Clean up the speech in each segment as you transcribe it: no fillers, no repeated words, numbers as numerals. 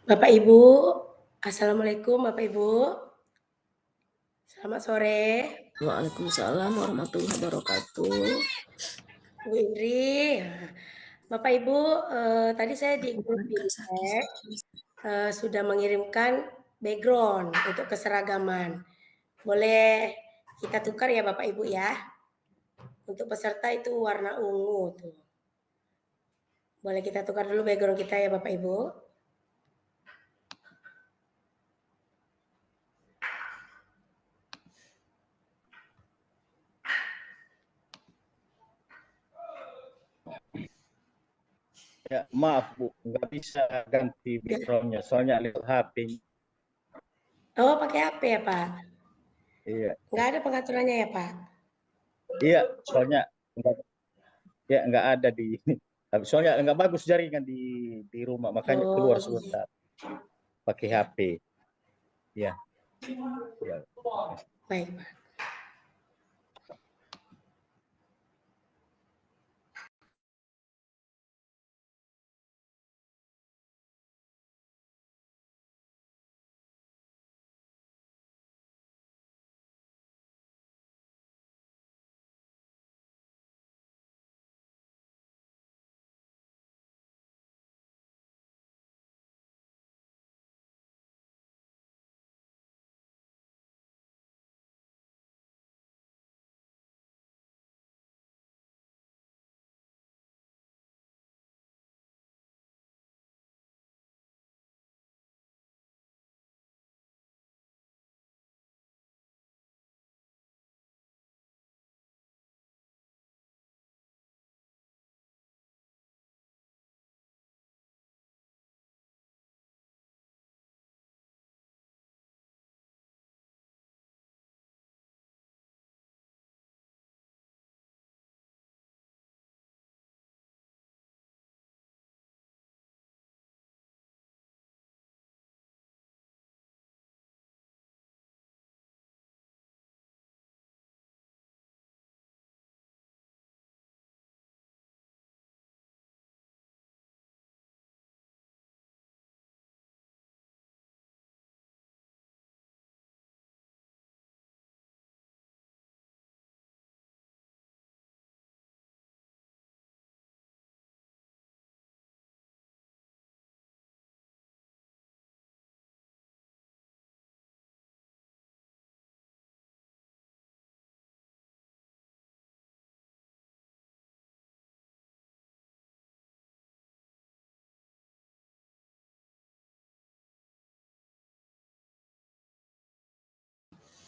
Bapak Ibu, Assalamualaikum Bapak Ibu. Selamat sore. Waalaikumsalam warahmatullahi wabarakatuh. Bu Indri. Bapak Ibu, tadi saya di grup Bimtek, sudah mengirimkan background untuk keseragaman. Boleh kita tukar ya Bapak Ibu ya. Untuk peserta itu warna ungu tuh. Boleh kita tukar dulu background kita ya Bapak Ibu. Ya, maaf Bu, nggak bisa ganti backgroundnya, soalnya lewat HP. Oh, pakai HP ya Pak? Iya, Nggak ada pengaturannya ya Pak? iya, soalnya nggak, ya nggak ada di, soalnya nggak bagus jaringan di rumah, makanya Oh, keluar iya. sebentar pakai HP. Ya, ya. Baik Pak.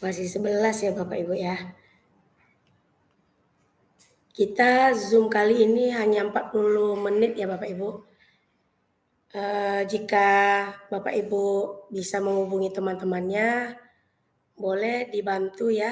Masih 11 ya Bapak Ibu ya. Kita Zoom kali ini hanya 40 menit ya Bapak Ibu. Jika Bapak Ibu bisa menghubungi teman-temannya, boleh dibantu ya.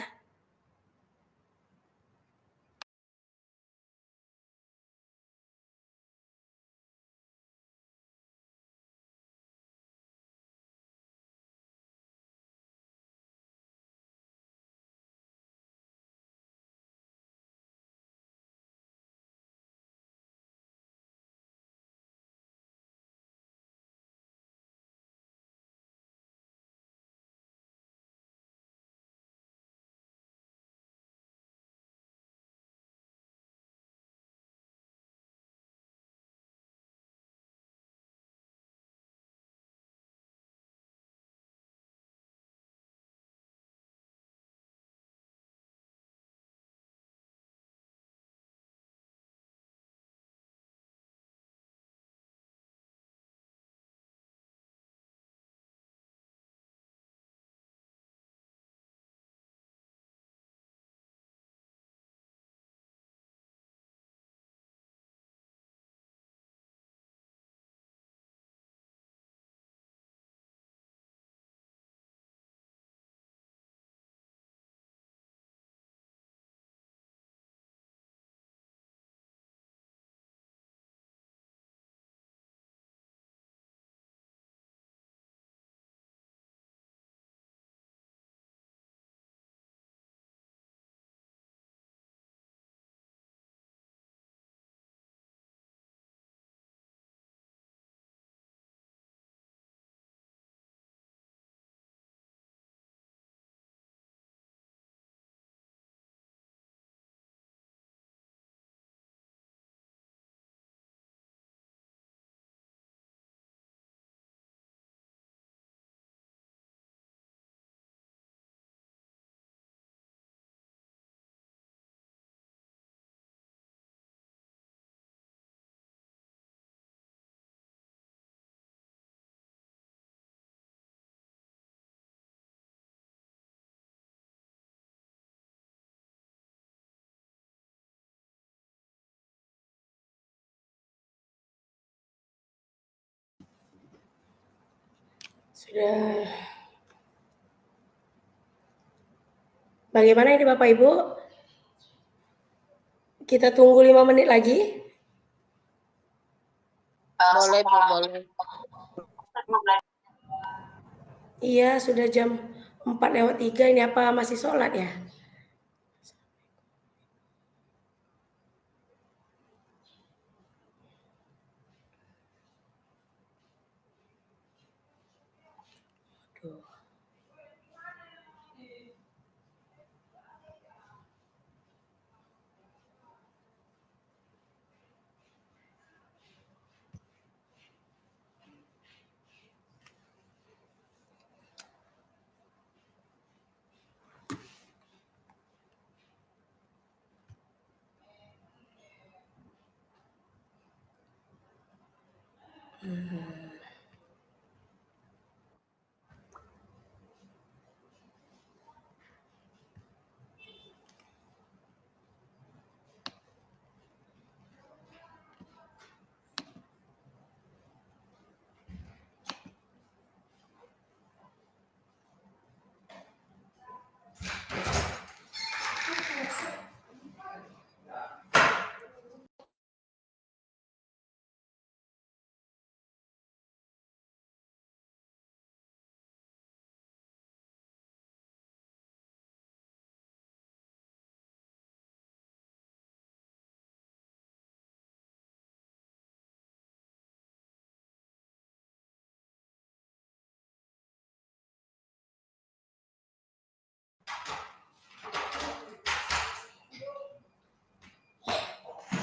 Sudah. Bagaimana ini Bapak Ibu? Kita tunggu 5 menit lagi. Boleh, Bu, boleh. Iya, sudah jam 4:03 ini apa masih sholat ya? Aduh.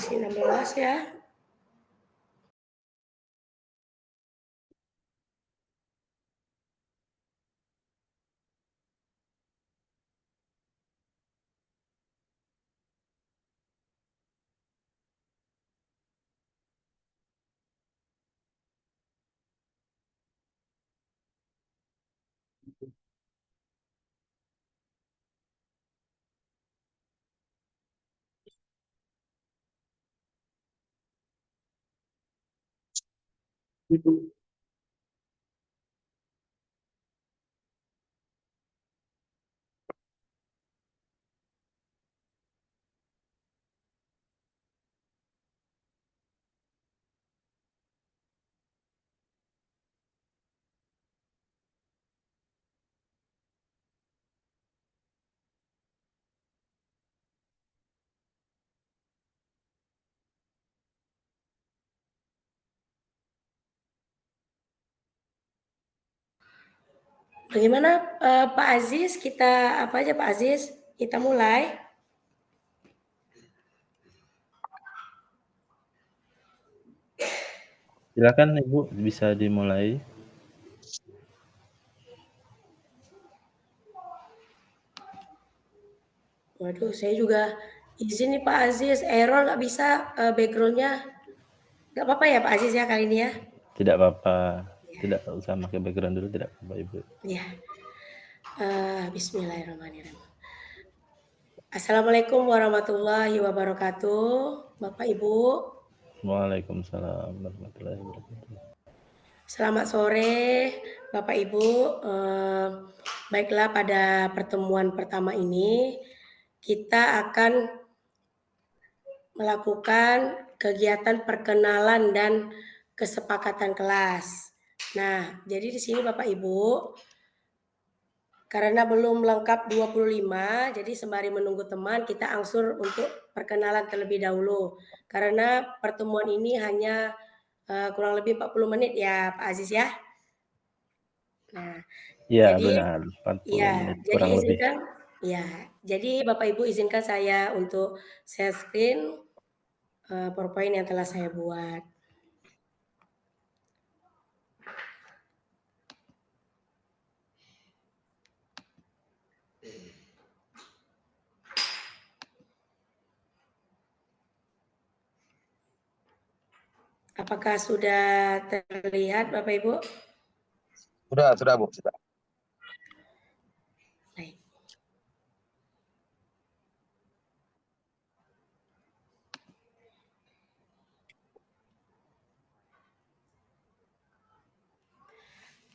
Masih 16 ya. Bagaimana Pak Aziz? Kita apa aja Pak Aziz? Kita mulai. Silakan Ibu, bisa dimulai. Waduh, saya juga izin nih Pak Aziz, error nggak bisa backgroundnya. Nggak apa-apa ya Pak Aziz ya kali ini ya? Tidak apa-apa. Ya. Tidak usah pakai background dulu, tidak apa-apa Ibu. Ya. Bismillahirrahmanirrahim. Assalamualaikum warahmatullahi wabarakatuh, Bapak Ibu. Waalaikumsalam warahmatullahi wabarakatuh. Selamat sore, Bapak Ibu. Baiklah, pada pertemuan pertama ini kita akan melakukan kegiatan perkenalan dan kesepakatan kelas. Nah, jadi di sini Bapak Ibu, karena belum lengkap 25, jadi sembari menunggu teman, kita angsur untuk perkenalan terlebih dahulu. Karena pertemuan ini hanya kurang lebih 40 menit ya Pak Aziz ya. Nah, Iya jadi benar, 40 ya, menit jadi kurang lebih. izinkan ya, jadi Bapak Ibu izinkan saya untuk share screen PowerPoint yang telah saya buat. Apakah sudah terlihat Bapak Ibu? Sudah Bu, sudah. Baik.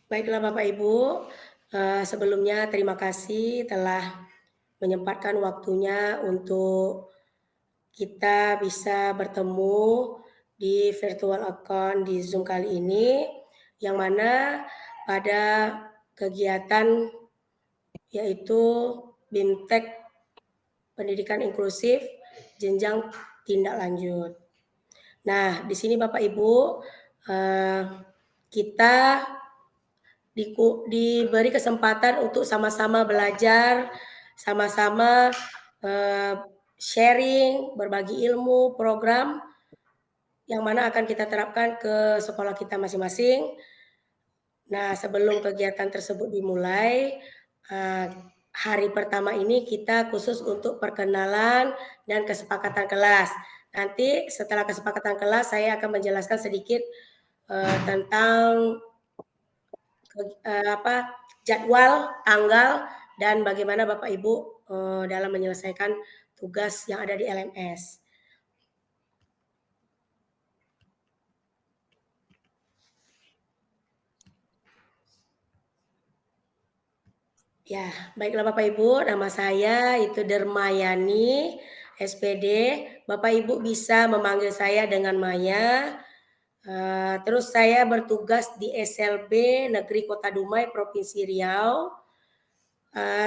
Baiklah Bapak Ibu, sebelumnya terima kasih telah menyempatkan waktunya untuk kita bisa bertemu di virtual account di Zoom kali ini, yang mana pada kegiatan yaitu BIMTEK Pendidikan Inklusif Jenjang Tindak Lanjut. Nah, di sini Bapak Ibu, kita diberi kesempatan untuk sama-sama belajar, sama-sama sharing, berbagi ilmu, program yang mana akan kita terapkan ke sekolah kita masing-masing. Nah, sebelum kegiatan tersebut dimulai, hari pertama ini kita khusus untuk perkenalan dan kesepakatan kelas. Nanti setelah kesepakatan kelas, saya akan menjelaskan sedikit tentang jadwal, tanggal, dan bagaimana Bapak Ibu dalam menyelesaikan tugas yang ada di LMS. Ya, baiklah Bapak Ibu, nama saya itu Dermayani, SPD. Bapak Ibu bisa memanggil saya dengan Maya. Terus saya bertugas di SLB Negeri Kota Dumai, Provinsi Riau.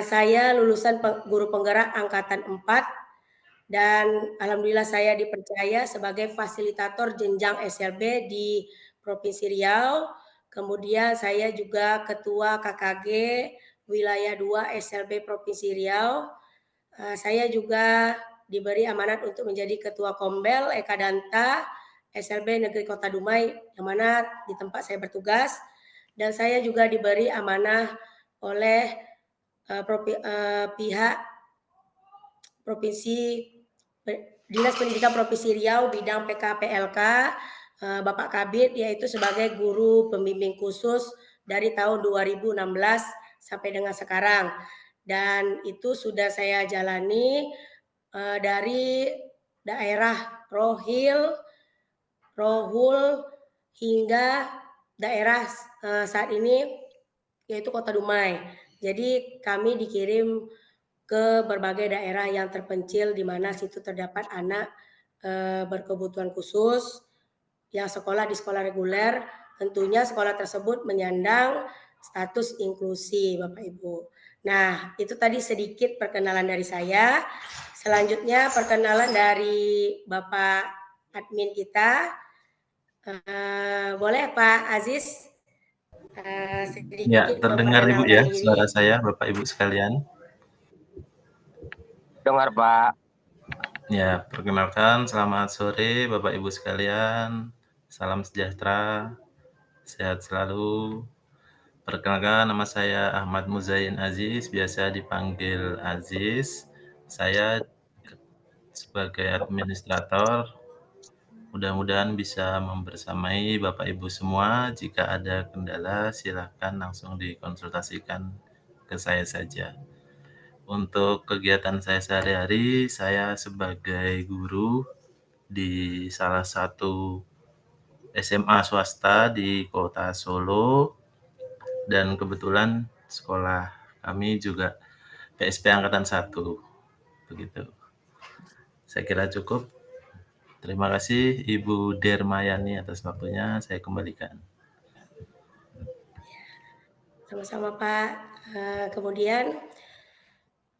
Saya lulusan guru penggerak angkatan 4 dan alhamdulillah saya dipercaya sebagai fasilitator jenjang SLB di Provinsi Riau. Kemudian saya juga ketua KKG Wilayah 2 SLB Provinsi Riau. Saya juga diberi amanat untuk menjadi ketua Kombel Eka Danta SLB Negeri Kota Dumai, yang mana di tempat saya bertugas. Dan saya juga diberi amanah oleh pihak Provinsi Dinas Pendidikan Provinsi Riau bidang PKPLK, Bapak Kabid, yaitu sebagai guru pembimbing khusus dari tahun 2016 sampai dengan sekarang. Dan itu sudah saya jalani dari daerah Rohul hingga daerah saat ini yaitu Kota Dumai. Jadi kami dikirim ke berbagai daerah yang terpencil di mana situ terdapat anak berkebutuhan khusus yang sekolah di sekolah reguler. Tentunya sekolah tersebut menyandang status inklusi, Bapak Ibu. Nah, itu tadi sedikit perkenalan dari saya. Selanjutnya perkenalan dari Bapak admin kita. Boleh Pak Aziz? Ya, terdengar Ibu ya suara saya, Bapak Ibu sekalian. Dengar Pak. Ya, perkenalkan selamat sore Bapak Ibu sekalian. Salam sejahtera, sehat selalu. Perkenalkan, nama saya Ahmad Muzain Aziz, biasa dipanggil Aziz. Saya sebagai administrator, mudah-mudahan bisa membersamai Bapak Ibu semua. Jika ada kendala, silakan langsung dikonsultasikan ke saya saja. Untuk kegiatan saya sehari-hari, saya sebagai guru di salah satu SMA swasta di Kota Solo, dan kebetulan sekolah kami juga PSP Angkatan 1. Begitu. Saya kira cukup. Terima kasih Ibu Dermayani atas waktunya. Saya kembalikan. Sama-sama Pak. Kemudian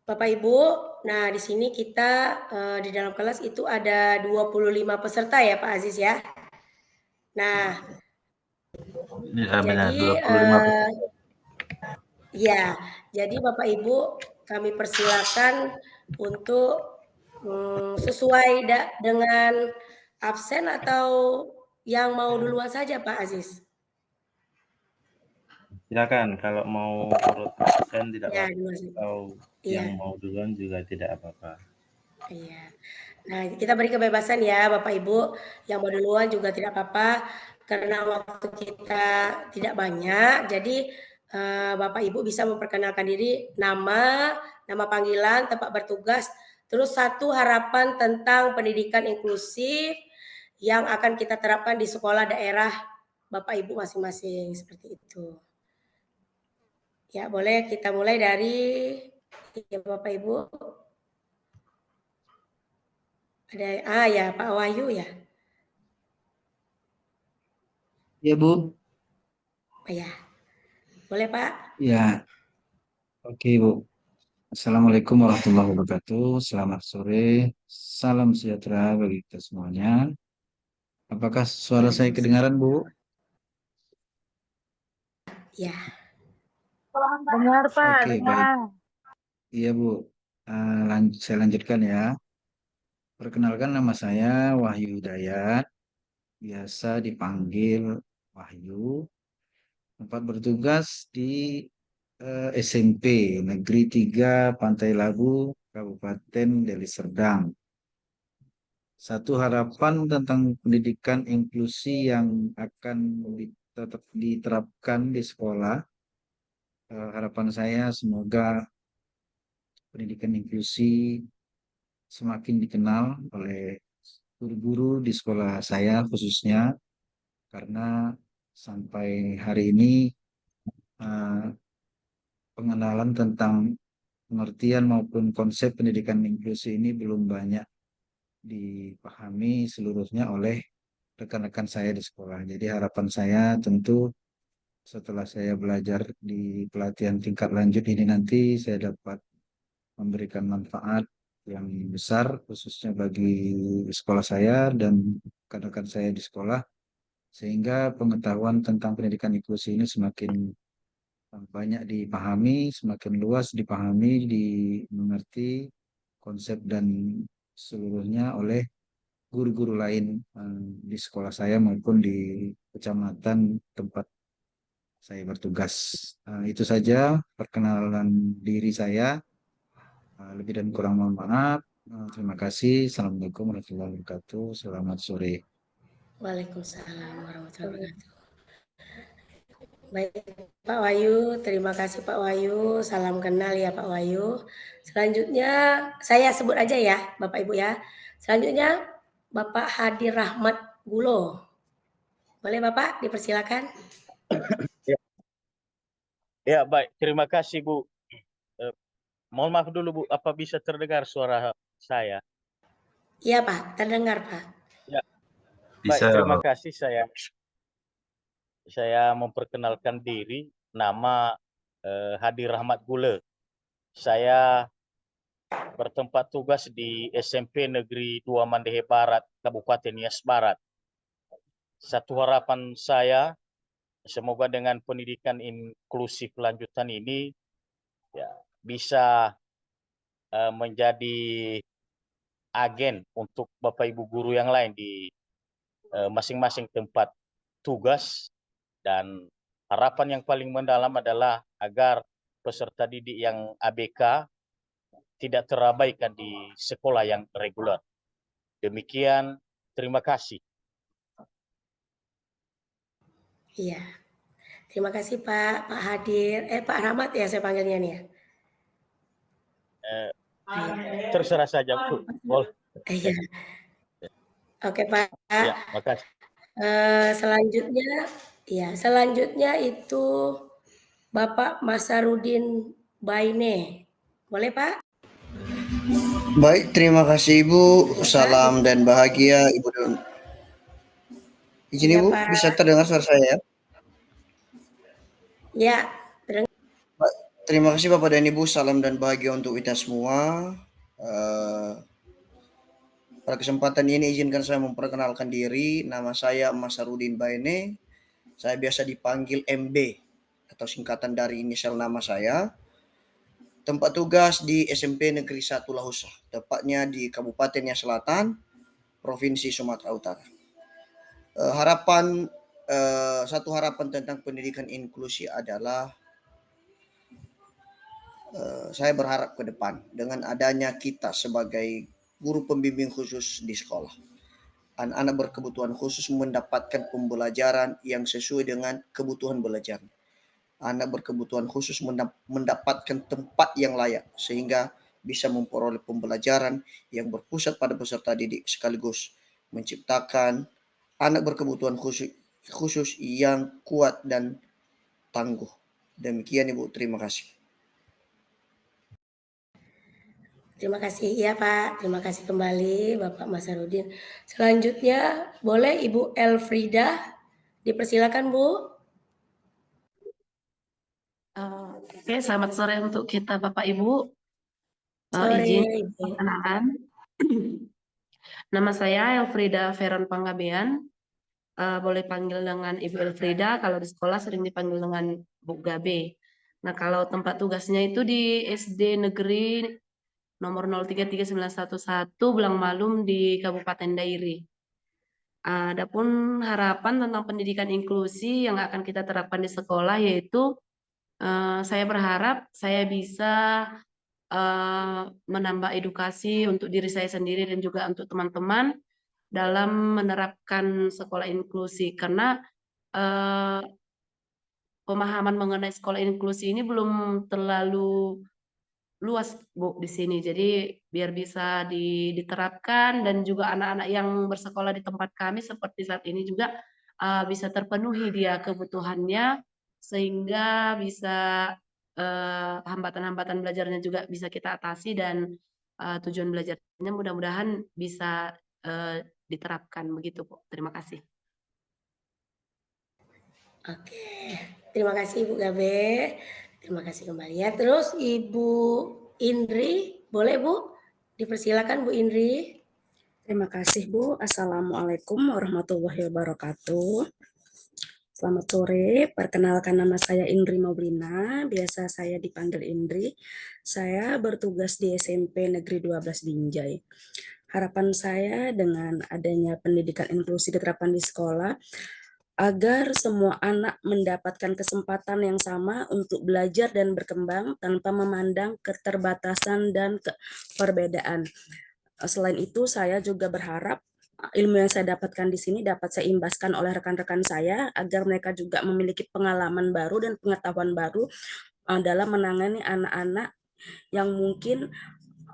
Bapak Ibu, nah di sini kita di dalam kelas itu ada 25 peserta ya Pak Aziz ya. Nah, Ya, benar, jadi 25 peserta. ya, jadi Bapak Ibu kami persilakan untuk sesuai dengan absen atau yang mau duluan saja Pak Aziz. Silakan, kalau mau urut absen tidak Ya, apa-apa, duluan saja. atau Iya. yang mau duluan juga tidak apa-apa. Iya. Nah, kita beri kebebasan ya Bapak Ibu, yang mau duluan juga tidak apa-apa, karena waktu kita tidak banyak, jadi Bapak Ibu bisa memperkenalkan diri, nama panggilan, tempat bertugas, terus satu harapan tentang pendidikan inklusif yang akan kita terapkan di sekolah daerah Bapak Ibu masing-masing, seperti itu. Ya, boleh kita mulai dari ya, Bapak Ibu. Ada ya Pak Wahyu ya. Ya, Bu. Ya. Boleh, Pak? Ya, oke, Bu. Assalamualaikum warahmatullahi wabarakatuh. Selamat sore. Salam sejahtera bagi kita semuanya. Apakah suara saya kedengaran, Bu? Ya. Dengar, Pak. Oke, baik. Iya, Bu. Saya lanjutkan ya. Perkenalkan, nama saya Wahyu Hidayat. Biasa dipanggil Wahyu. Tempat bertugas di SMP Negeri 3 Pantai Labu, Kabupaten Deli Serdang. Satu harapan tentang pendidikan inklusi yang akan tetap diterapkan di sekolah. Harapan saya semoga pendidikan inklusi semakin dikenal oleh guru-guru di sekolah saya khususnya, karena sampai hari ini pengenalan tentang pengertian maupun konsep pendidikan inklusi ini belum banyak dipahami seluruhnya oleh rekan-rekan saya di sekolah. Jadi harapan saya tentu setelah saya belajar di pelatihan tingkat lanjut ini nanti saya dapat memberikan manfaat yang besar khususnya bagi sekolah saya dan rekan-rekan saya di sekolah, sehingga pengetahuan tentang pendidikan inklusi ini semakin banyak dipahami, semakin luas dipahami, dimengerti konsep dan seluruhnya oleh guru-guru lain di sekolah saya maupun di kecamatan tempat saya bertugas. Itu saja perkenalan diri saya. Lebih dan kurang mohon maaf. Terima kasih. Assalamualaikum warahmatullahi wabarakatuh. Selamat sore. Waalaikumsalam warahmatullahi wabarakatuh. Baik, Pak Wahyu, terima kasih Pak Wahyu. Salam kenal ya Pak Wahyu. Selanjutnya saya sebut aja ya Bapak Ibu ya. Selanjutnya Bapak Hadi Rahmat Gulo. Boleh Bapak dipersilakan? Ya, baik. Terima kasih, Bu. Mohon maaf dulu, Bu. Apa bisa terdengar suara saya? Iya Pak, terdengar Pak. Ya. Bisa. Baik, terima kasih. Saya memperkenalkan diri. Nama Hadi Rahmat Gule. Saya bertempat tugas di SMP Negeri 2 Mandehe Barat, Kabupaten Nias Barat. Satu harapan saya, semoga dengan pendidikan inklusif lanjutan ini ya, bisa menjadi agen untuk Bapak Ibu guru yang lain di masing-masing tempat tugas, dan harapan yang paling mendalam adalah agar peserta didik yang ABK tidak terabaikan di sekolah yang reguler. Demikian, terima kasih. Iya. Terima kasih Pak Hadir. Pak Rahmat ya saya panggilnya nih ya. Terserah saja, Bu. Boleh. Iya. Oke Pak. Ya, makasih. Selanjutnya itu Bapak Masarudin Baine. Boleh Pak? Baik, terima kasih Ibu. Salam dan bahagia Ibu dan izin Ya, Ibu, Pak. bisa terdengar suara saya ya? Ya, Baik, terima kasih Bapak dan Ibu. Salam dan bahagia untuk kita semua. Pada kesempatan ini izinkan saya memperkenalkan diri. Nama saya Masarudin Baine. Saya biasa dipanggil MB atau singkatan dari inisial nama saya. Tempat tugas di SMP Negeri 1 Lahusa, tepatnya di Kabupaten Nias Selatan, Provinsi Sumatera Utara. Satu harapan tentang pendidikan inklusi adalah saya berharap ke depan dengan adanya kita sebagai guru pembimbing khusus di sekolah, anak-anak berkebutuhan khusus mendapatkan pembelajaran yang sesuai dengan kebutuhan belajar. Anak berkebutuhan khusus mendapatkan tempat yang layak sehingga bisa memperoleh pembelajaran yang berpusat pada peserta didik, sekaligus menciptakan anak berkebutuhan khusus yang kuat dan tangguh. Demikian Ibu, terima kasih. Terima kasih ya Pak, terima kasih kembali Bapak Masarudin. Selanjutnya boleh Ibu Elfrida, dipersilakan Bu. Oke, selamat sore untuk kita Bapak Ibu. Sore Izin Ibu. perkenalan. Nama saya Elfrida Veron Panggabean. Boleh panggil dengan Ibu Elfrida, kalau di sekolah sering dipanggil dengan Bu Gabe. Nah, kalau tempat tugasnya itu di SD Negeri nomor 033911 Belang Malum di Kabupaten Dairi. Adapun harapan tentang pendidikan inklusi yang akan kita terapkan di sekolah yaitu saya berharap saya bisa menambah edukasi untuk diri saya sendiri dan juga untuk teman-teman dalam menerapkan sekolah inklusi karena pemahaman mengenai sekolah inklusi ini belum terlalu luas Bu di sini. Jadi biar bisa diterapkan dan juga anak-anak yang bersekolah di tempat kami seperti saat ini juga bisa terpenuhi dia kebutuhannya sehingga bisa hambatan-hambatan belajarnya juga bisa kita atasi dan tujuan belajarnya mudah-mudahan bisa diterapkan begitu Bu. Terima kasih. Oke, terima kasih Ibu Gabe. Terima kasih kembali ya. Terus Ibu Indri, boleh Bu? Dipersilakan Bu Indri. Terima kasih Bu. Assalamualaikum warahmatullahi wabarakatuh. Selamat sore, perkenalkan nama saya Indri Moblina, biasa saya dipanggil Indri. Saya bertugas di SMP Negeri 12 Binjai. Harapan saya dengan adanya pendidikan inklusi diterapkan di sekolah, agar semua anak mendapatkan kesempatan yang sama untuk belajar dan berkembang tanpa memandang keterbatasan dan perbedaan. Selain itu, saya juga berharap ilmu yang saya dapatkan di sini dapat saya imbaskan oleh rekan-rekan saya agar mereka juga memiliki pengalaman baru dan pengetahuan baru dalam menangani anak-anak yang mungkin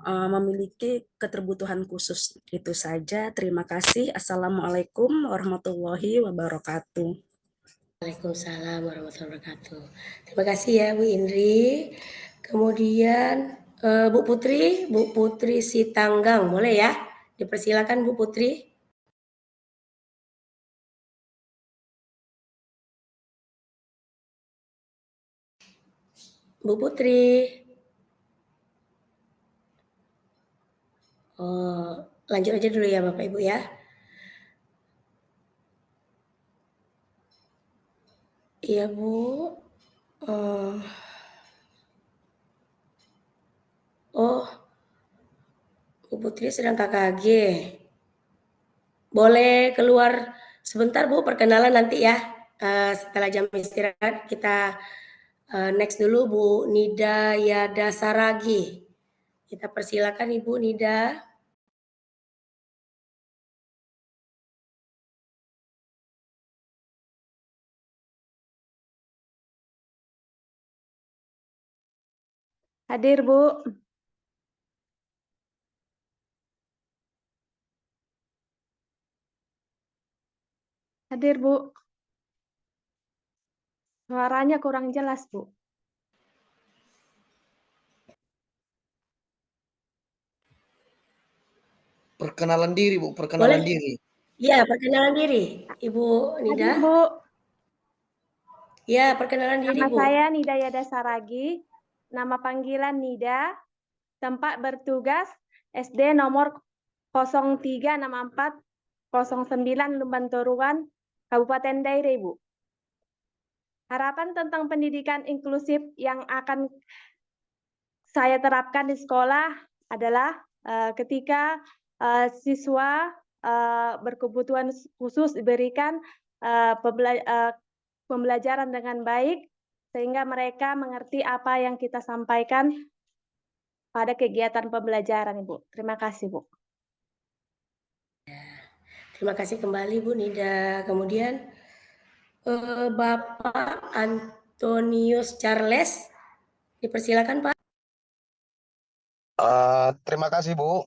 memiliki keterbutuhan khusus. Itu saja. Terima kasih. Assalamualaikum warahmatullahi wabarakatuh. Waalaikumsalam warahmatullahi wabarakatuh. Terima kasih ya Bu Indri. Kemudian Bu Putri Sitanggang, boleh ya? Dipersilakan Bu Putri. Bu Putri. Oh, lanjut aja dulu ya Bapak Ibu ya. Iya Bu. Oh, Bu Putri sedang KKG. Boleh keluar sebentar Bu, perkenalan nanti ya. Setelah jam istirahat kita next dulu Bu Nida Yada Saragi. Kita persilakan Ibu Nida. Hadir, Bu. Hadir, Bu. Suaranya kurang jelas, Bu. Perkenalan diri Bu, perkenalan diri. Iya, perkenalan diri Ibu Nida. Hadir, Bu. Ya, perkenalan diri Nama Bu. saya Nida Yada Saragi. Nama panggilan Nida. Tempat bertugas SD nomor 036409 Lumban Toruan, Kabupaten Dairi, Bu. Harapan tentang pendidikan inklusif yang akan saya terapkan di sekolah adalah ketika siswa berkebutuhan khusus diberikan pembelajaran dengan baik sehingga mereka mengerti apa yang kita sampaikan pada kegiatan pembelajaran, Ibu. Terima kasih, Bu. Terima kasih kembali Bu Nida. Kemudian Bapak Antonius Charles, dipersilakan Pak. Terima kasih Bu.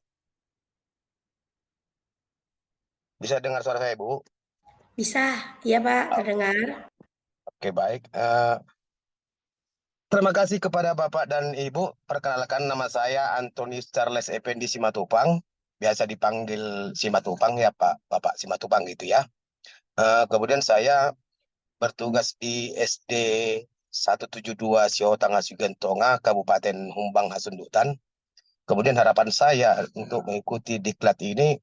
Bisa dengar suara saya Bu? Bisa, iya Pak, terdengar. Oke baik. Terima kasih kepada Bapak dan Ibu. Perkenalkan, nama saya Antonius Charles Effendi Simatupang. Biasa dipanggil Simatupang ya Pak, Bapak Simatupang gitu ya. Kemudian saya bertugas di SD 172 Siotanga Sugentonga, Kabupaten Humbang Hasundutan. Kemudian harapan saya untuk mengikuti diklat ini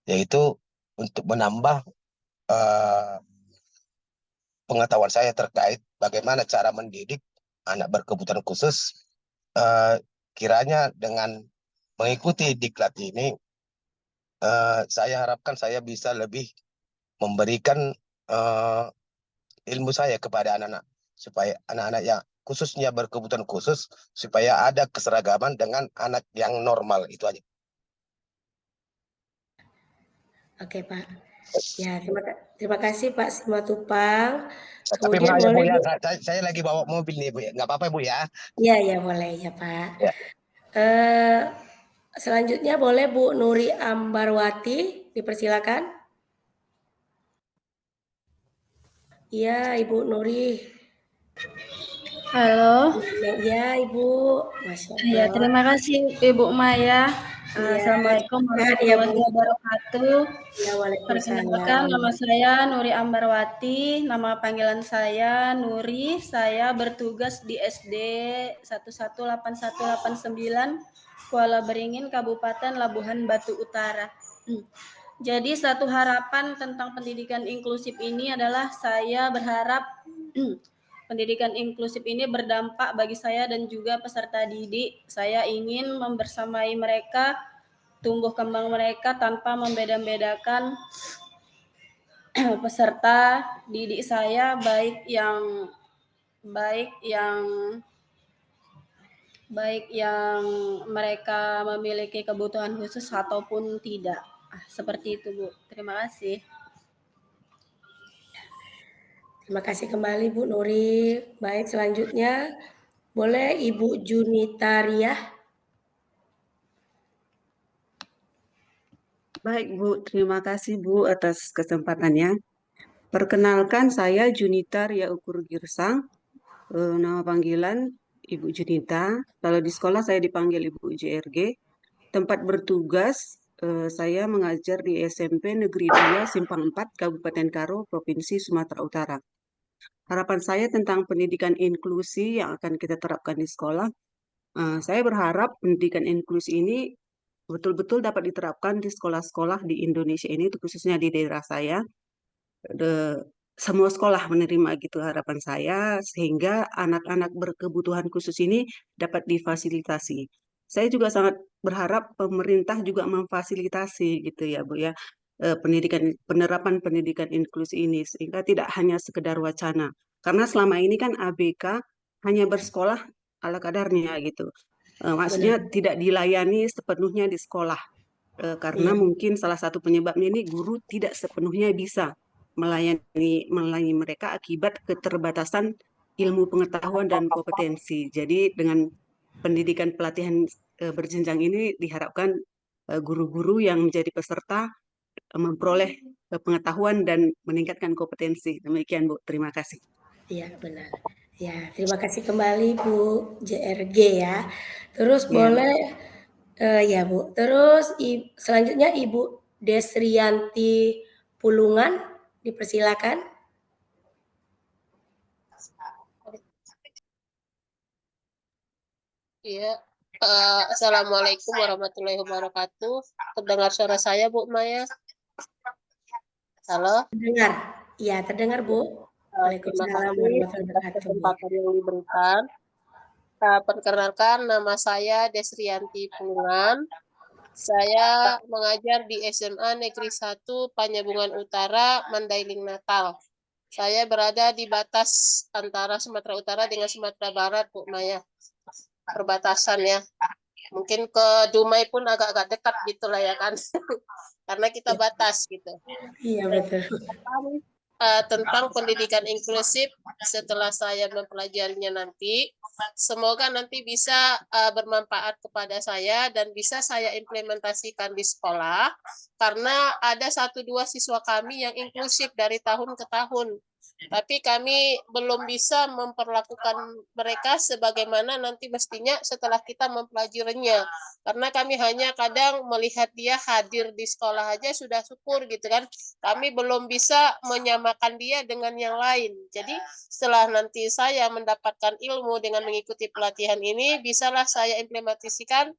yaitu untuk menambah pengetahuan saya terkait bagaimana cara mendidik anak berkebutuhan khusus. Kiranya dengan mengikuti diklat ini, saya harapkan saya bisa lebih memberikan ilmu saya kepada anak-anak, supaya anak-anak yang khususnya berkebutuhan khusus, supaya ada keseragaman dengan anak yang normal. Itu aja. Oke Pak. Ya, terima kasih Pak Simatupang. Tapi Kemudian maaf ya Bu boleh ya, Bu. saya lagi bawa mobil nih Bu ya. Nggak apa-apa Bu ya. Iya, ya boleh ya Pak. Ya. Selanjutnya boleh Bu Nuri Ambarwati, dipersilakan. Iya, Ibu Nuri. Halo. Ya, Ibu. Masya Ya, Allah. terima kasih Ibu Maya. Iya, Assalamualaikum ya, warahmatullahi Bu. wabarakatuh. Ya, Perkenalkan, waalaikumsalam. nama saya Nuri Ambarwati. Nama panggilan saya Nuri. Saya bertugas di SD 118189 Kuala Beringin, Kabupaten Labuhan Batu Utara. Jadi satu harapan tentang pendidikan inklusif ini adalah saya berharap pendidikan inklusif ini berdampak bagi saya dan juga peserta didik. Saya ingin membersamai mereka, tumbuh kembang mereka tanpa membeda-bedakan peserta didik saya, baik yang mereka memiliki kebutuhan khusus ataupun tidak. Seperti itu, Bu. Terima kasih. Terima kasih kembali Bu Nuri. Baik, selanjutnya boleh Ibu Junita Riah. Baik Bu, terima kasih Bu atas kesempatannya. Perkenalkan, saya Junita Ria Ukur Girsang. Nama panggilan Ibu Junita. Kalau di sekolah saya dipanggil Ibu JRG. Tempat bertugas saya mengajar di SMP Negeri 2 Simpang 4 Kabupaten Karo, Provinsi Sumatera Utara. Harapan saya tentang pendidikan inklusi yang akan kita terapkan di sekolah. Saya berharap pendidikan inklusi ini betul-betul dapat diterapkan di sekolah-sekolah di Indonesia ini, khususnya di daerah saya. Semua sekolah menerima gitu harapan saya, sehingga anak-anak berkebutuhan khusus ini dapat difasilitasi. Saya juga sangat berharap pemerintah juga memfasilitasi gitu ya Bu ya, penerapan pendidikan inklusi ini, sehingga tidak hanya sekedar wacana. Karena selama ini kan ABK hanya bersekolah ala kadarnya gitu. Maksudnya tidak dilayani sepenuhnya di sekolah. Karena mungkin salah satu penyebabnya ini guru tidak sepenuhnya bisa melayani mereka akibat keterbatasan ilmu pengetahuan dan kompetensi. Jadi dengan pendidikan pelatihan berjenjang ini diharapkan guru-guru yang menjadi peserta memperoleh pengetahuan dan meningkatkan kompetensi. Demikian Bu, terima kasih. Iya, benar. Ya, terima kasih kembali Bu JRG ya. Terus Ya. boleh ya Bu. Terus selanjutnya Ibu Desrianti Pulungan, dipersilakan. Iya. Assalamualaikum warahmatullahi wabarakatuh. Terdengar suara saya Bu Maya? Halo? Terdengar. Iya, terdengar Bu. Terima Waalaikumsalam kasih warahmatullahi atas wabarakatuh. kesempatan yang diberikan. Perkenalkan, nama saya Desrianti Pulungan. Saya mengajar di SMA Negeri 1 Panjabungan Utara, Mandailing, Natal. Saya berada di batas antara Sumatera Utara dengan Sumatera Barat, Bu Maya. Perbatasan ya. Mungkin ke Dumai pun agak-agak dekat gitulah ya kan. Karena kita batas gitu. Iya, betul. Tentang pendidikan inklusif setelah saya mempelajarinya nanti, semoga nanti bisa bermanfaat kepada saya dan bisa saya implementasikan di sekolah, karena ada 1-2 siswa kami yang inklusif dari tahun ke tahun. tapi kami belum bisa memperlakukan mereka sebagaimana nanti mestinya setelah kita mempelajarinya. Karena kami hanya kadang melihat dia hadir di sekolah aja sudah syukur gitu kan. Kami belum bisa menyamakan dia dengan yang lain. Jadi setelah nanti saya mendapatkan ilmu dengan mengikuti pelatihan ini, bisalah saya implementasikan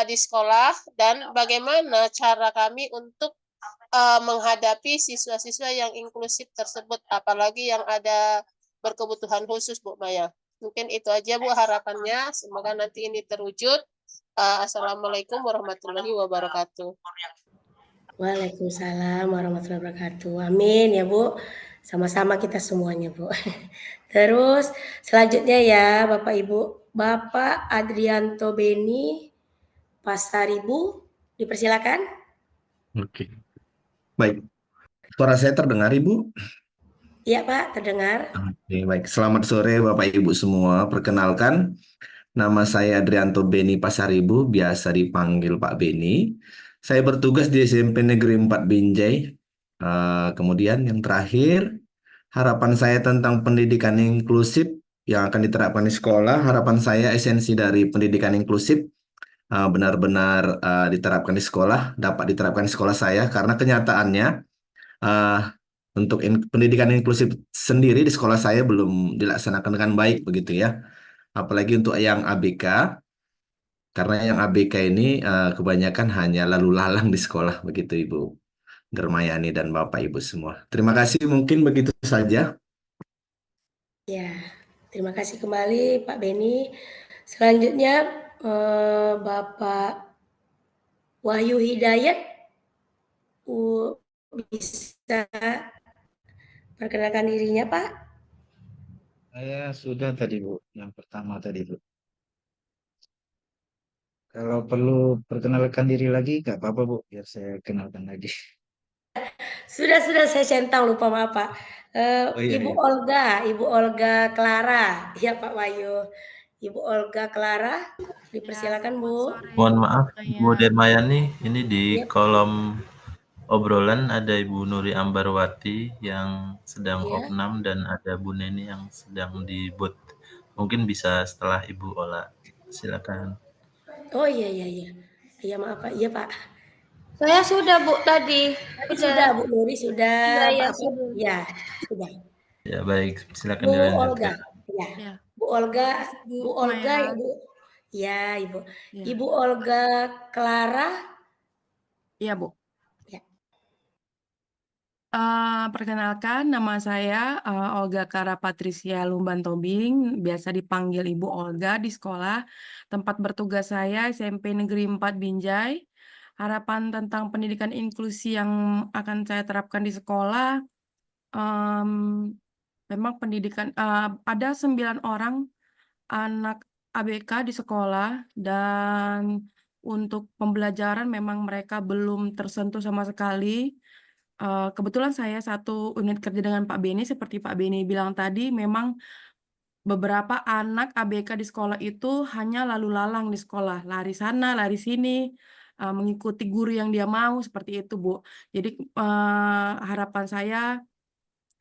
di sekolah dan bagaimana cara kami untuk menghadapi siswa-siswa yang inklusif tersebut, apalagi yang ada berkebutuhan khusus, Bu Maya. Mungkin itu aja, Bu, harapannya. Semoga nanti ini terwujud. Assalamualaikum warahmatullahi wabarakatuh. Waalaikumsalam warahmatullahi wabarakatuh. Amin ya Bu. Sama-sama kita semuanya Bu. Terus selanjutnya ya Bapak Ibu, Bapak Adrianto Beni Pasaribu, dipersilakan. Oke. Baik. Suara saya terdengar, Ibu? Iya Pak, terdengar. Oke, baik. Selamat sore Bapak Ibu semua. Perkenalkan, nama saya Adrianto Beni Pasaribu, biasa dipanggil Pak Beni. Saya bertugas di SMP Negeri 4 Binjai. Kemudian yang terakhir, harapan saya tentang pendidikan inklusif yang akan diterapkan di sekolah. Harapan saya esensi dari pendidikan inklusif benar-benar diterapkan di sekolah, dapat diterapkan di sekolah saya, karena kenyataannya untuk pendidikan inklusif sendiri di sekolah saya belum dilaksanakan dengan baik begitu ya. Apalagi untuk yang ABK, karena yang ABK ini kebanyakan hanya lalu lalang di sekolah begitu Ibu Germayani dan Bapak Ibu semua. Terima kasih, mungkin begitu saja. Ya, terima kasih kembali Pak Beni. Selanjutnya Bapak Wahyu Hidayat, bisa perkenalkan dirinya Pak? Saya sudah tadi Bu, yang pertama tadi Bu. Kalau perlu perkenalkan diri lagi, nggak apa-apa Bu, biar saya kenalkan lagi. Sudah saya centang, lupa maaf Pak. iya, Ibu iya. Ibu Olga Clara, ya Pak Wahyu. Ibu Olga Clara, dipersilakan Bu. Mohon maaf, Bu Dermayani, ini di Yep. kolom obrolan ada Ibu Nuri Ambarwati yang sedang Iya. opnam dan ada Bu Neni yang sedang di booth. Mungkin bisa setelah Ibu Ola. Silakan. Oh iya. Iya maaf Pak, iya Pak. Saya sudah Bu tadi. Sudah Bu Nuri sudah. Iya, Pak, sudah. ya, sudah. Ya baik, silakan Bu dilanjutkan. Olga, ya. Bu Olga ya Bu. Ya Ibu. Ya. Ibu Olga Clara. Iya Bu. Ya. Perkenalkan, nama saya Olga Clara Patricia Lumban Tobing, biasa dipanggil Ibu Olga di sekolah. Tempat bertugas saya SMP Negeri 4 Binjai. Harapan tentang pendidikan inklusi yang akan saya terapkan di sekolah, memang pendidikan ada 9 orang anak ABK di sekolah, dan untuk pembelajaran memang mereka belum tersentuh sama sekali. Kebetulan saya satu unit kerja dengan Pak Beni, seperti Pak Beni bilang tadi, memang beberapa anak ABK di sekolah itu hanya lalu lalang di sekolah, lari sana, lari sini, mengikuti guru yang dia mau, seperti itu, Bu. Jadi harapan saya